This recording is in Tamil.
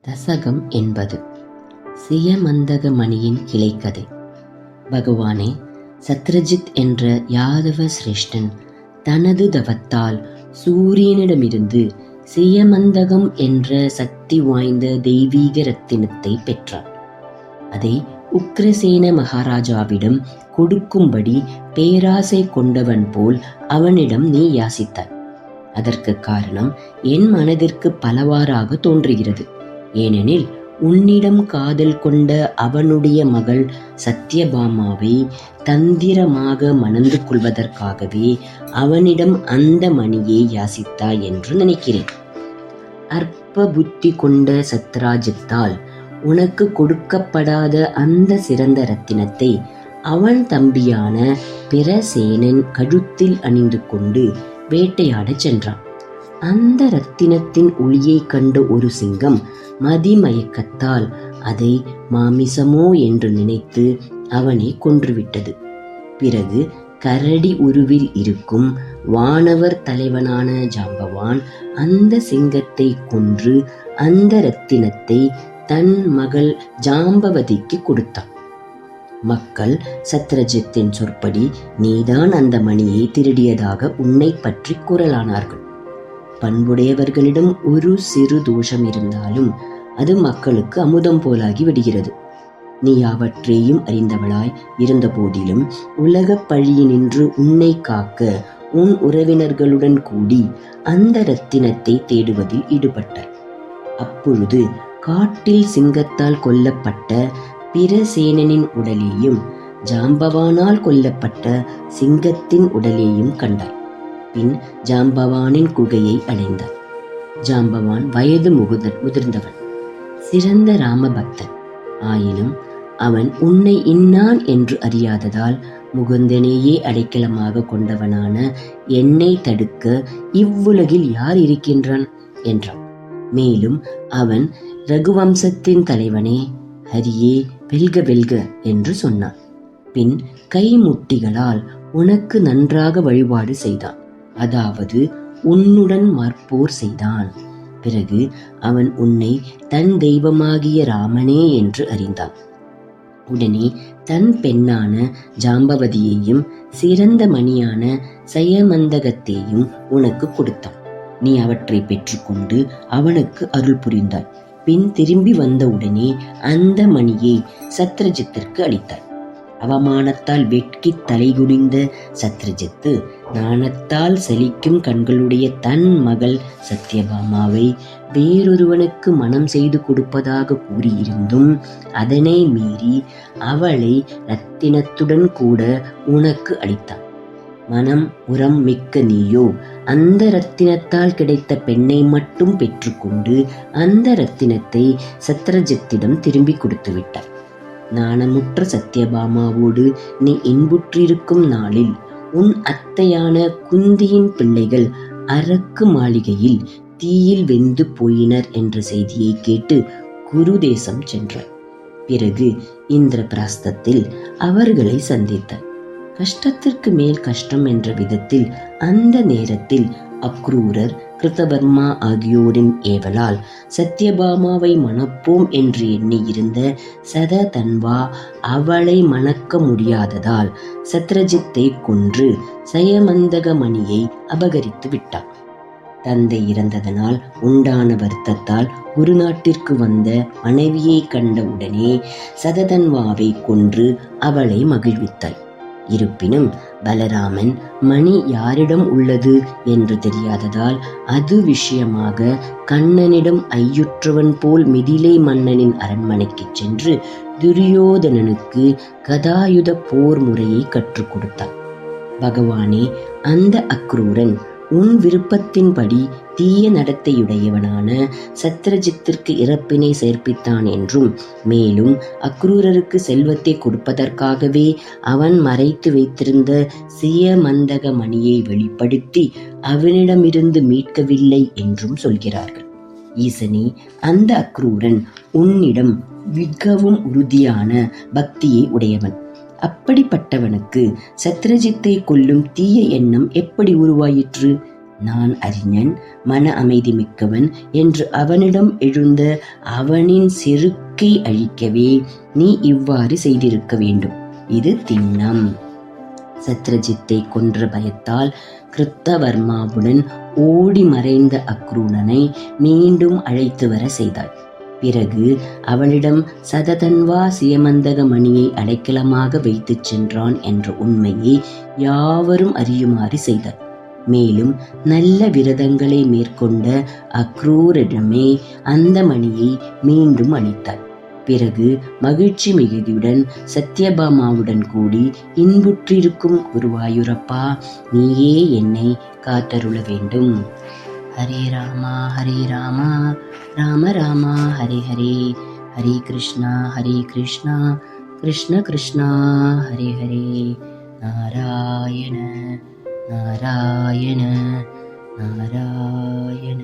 தசகம் என்பது சியமந்தக மணியின் கிளைக்கதை. பகவானே, சத்ரஜித் என்ற யாதவ சிரேஷ்டன் தனது தவத்தால் சூரியனிடமிருந்து சியமந்தகம் என்ற சக்தி வாய்ந்த தெய்வீக ரத்தினத்தை பெற்றார். அதை உக்ரசேன மகாராஜாவிடம் கொடுக்கும்படி பேராசை கொண்டவன் போல் அவனிடம் நீ யாசித்தாய். அதற்கு காரணம் என் மனதிற்கு பலவாறாக தோன்றுகிறது. ஏனெனில் உன்னிடம் காதல் கொண்ட அவனுடைய மகள் சத்யபாமாவை தந்திரமாக மணந்து கொள்வதற்காகவே அவனிடம் அந்த மணியை யாசித்தாய் என்று நினைக்கிறேன். அற்ப புத்தி கொண்ட சத்ராஜித்தால் உனக்கு கொடுக்கப்படாத அந்த சிறந்த ரத்தினத்தை அவன் தம்பியான பிரசேனன் கழுத்தில் அணிந்து கொண்டு வேட்டையாடச் சென்றான். அந்த ரத்தினத்தின் ஒளியை கண்ட ஒரு சிங்கம் மதிமயக்கத்தால் அதை மாமிசமோ என்று நினைத்து அவனை கொன்றுவிட்டது. பிறகு கரடி உருவில் இருக்கும் வானவர் தலைவனான ஜாம்பவான் அந்த சிங்கத்தை கொன்று அந்த ரத்தினத்தை தன் மகள் ஜாம்பவதிக்கு கொடுத்தான். மக்கள் சத்ரஜித்தின் சொற்படி நீதான் அந்த மணியை திருடியதாக உன்னை பற்றி கூறலானார்கள். பண்புடையவர்களிடம் ஒரு சிறு தோஷம் இருந்தாலும் அது மக்களுக்கு அமுதம் போலாகி விடுகிறது. நீ அவற்றையும் அறிந்தவளாய் இருந்த போதிலும் உலக பழியினின்று உன்னை காக்க உன் உறவினர்களுடன் கூடி அந்த ரத்தினத்தை தேடுவதில் ஈடுபட்டாய். அப்பொழுது காட்டில் சிங்கத்தால் கொல்லப்பட்ட பிரசேனனின் உடலையும் ஜாம்பவானால் கொல்லப்பட்ட சிங்கத்தின் உடலையும் கண்டாய். பின் ஜாம்பவானின் குகையை அடைந்தார். ஜாம்பவான் வயது முதிர்ந்தவன், சிறந்த ராமபக்தன். ஆயினும் அவன் உன்னை இன்னான் என்று அறியாததால் முகுந்தனையே அடைக்கலமாக கொண்டவனான என்னை தடுக்க இவ்வுலகில் யார் இருக்கின்றான் என்றான். மேலும் அவன் ரகுவம்சத்தின் தலைவனே, ஹரியே வெல்க வெல்க என்று சொன்னான். பின் கைமுட்டிகளால் உனக்கு நன்றாக வழிபாடு செய்தான். அதாவது உன்னுடன் மற்போர் செய்தான். பிறகு அவன் உன்னை தன் தெய்வமாகிய ராமனே என்று அறிந்தான். உடனே தன் பெண்ணான ஜாம்பவதியையும் சிறந்த மணியான சயமந்தகத்தையும் உனக்கு கொடுத்தான். நீ அவற்றை பெற்றுக்கொண்டு அவனுக்கு அருள் புரிந்தாய். பின் திரும்பி வந்தவுடனே அந்த மணியை சத்ரஜித்திற்கு அளித்தாய். அவமானத்தால் வெட்கி தலைகுனிந்த சத்ரஜித்து நாணத்தால் செழிக்கும் கண்களுடைய தன் மகள் சத்யபாமாவை வேறொருவனுக்கு மனம் செய்து கொடுப்பதாக கூறியிருந்தும் அதனை மீறி அவளை ரத்தினத்துடன் கூட உனக்கு அளித்தான். மனம் உரம் மிக்க நீயோ அந்த ரத்தினத்தால் கிடைத்த பெண்ணை மட்டும் பெற்றுக்கொண்டு அந்த ரத்தினத்தை சத்ரஜித்திடம் திரும்பி கொடுத்து விட்டாய். நாணமுற்ற சத்யபாமாவோடு நீ இன்புற்றிருக்கும் நாளில் உன் அத்தையான குந்தியின் பிள்ளைகள் அரக்கு மாளிகையில் தீயில் வெந்து போயினர் என்ற செய்தியை கேட்டு குருதேசம் சென்றார். பிறகு இந்திரபிரஸ்தத்தில் அவர்களை சந்தித்தார். கஷ்டத்திற்கு மேல் கஷ்டம் என்ற விதத்தில் அந்த நேரத்தில் அக்ரூரர், கிருதவர்மா ஆகியோரின் ஏவலால் சத்யபாமாவை மணப்போம் என்று எண்ணி இருந்த சததன்வா அவளை மணக்க முடியாததால் சத்ரஜித்தை கொன்று சயமந்தக மணியை அபகரித்து விட்டார். தந்தை இறந்ததனால் உண்டான வருத்தத்தால் ஒரு நாட்டிற்கு வந்த மனைவியை கண்ட உடனே சததன்வாவை கொன்று அவளை மகிழ்வித்தாய். இருப்பினும் பலராமன் மணி யாரிடம் உள்ளது என்று தெரியாததால் அது விஷயமாக கண்ணனிடம் ஐயுற்றவன் போல் மிதிலை மன்னனின் அரண்மனைக்கு சென்று துரியோதனனுக்கு கதாயுத போர் முறையை கற்றுக் கொடுத்தான். பகவானே, அந்த அக்ரூரன் உன் விருப்பத்தின்படி தீய நடத்தையுடையவனான சத்ரஜித்திற்கு இறப்பினை சேர்ப்பித்தான் என்றும், மேலும் அக்ரூரருக்கு செல்வத்தை கொடுப்பதற்காகவே அவன் மறைத்து வைத்திருந்த சியமந்தக மணியை வெளிப்படுத்தி அவனிடமிருந்து மீட்கவில்லை என்றும் சொல்கிறார்கள். ஈசனே, அந்த அக்ரூரன் உன்னிடம் மிகவும் உறுதியான பக்தியை உடையவன். அப்படிப்பட்டவனுக்கு சத்ரஜித்தை கொல்லும் தீய எண்ணம் எப்படி உருவாயிற்று? நான் அறிஞன், மன அமைதி மிக்கவன் என்று அவனிடம் எழுந்த அவனின் செருக்கை அழிக்கவே நீ இவ்வாறு செய்திருக்க வேண்டும். இது திண்ணம். சத்ரஜித்தை கொன்ற பயத்தால் கிருத்தவர்மாவுடன் ஓடி மறைந்த அக்ரூரனை மீண்டும் அழைத்து வர செய்தாள். பிறகு அவளிடம் சததன்வா சியமந்தக மணியை அடைக்கலமாக வைத்துச் சென்றான் என்ற உண்மையை யாவரும் அறியுமாறு செய்தாள். மேலும் நல்ல விரதங்களை மேற்கொண்ட அக்ரூரிடமே அந்த மணியை மீண்டும் அளித்தாள். பிறகு மகிழ்ச்சி மிகுதியுடன் சத்யபாமாவுடன் கூடி இன்புற்றிருக்கும் குருவாயூரப்பா, நீயே என்னை காத்தருள வேண்டும். ஹரே ராமா ராம ராமா ஹரே ஹரே, ஹரே கிருஷ்ணா கிருஷ்ண கிருஷ்ணா ஹரே ஹரே, நாராயண நாராயண நாராயண.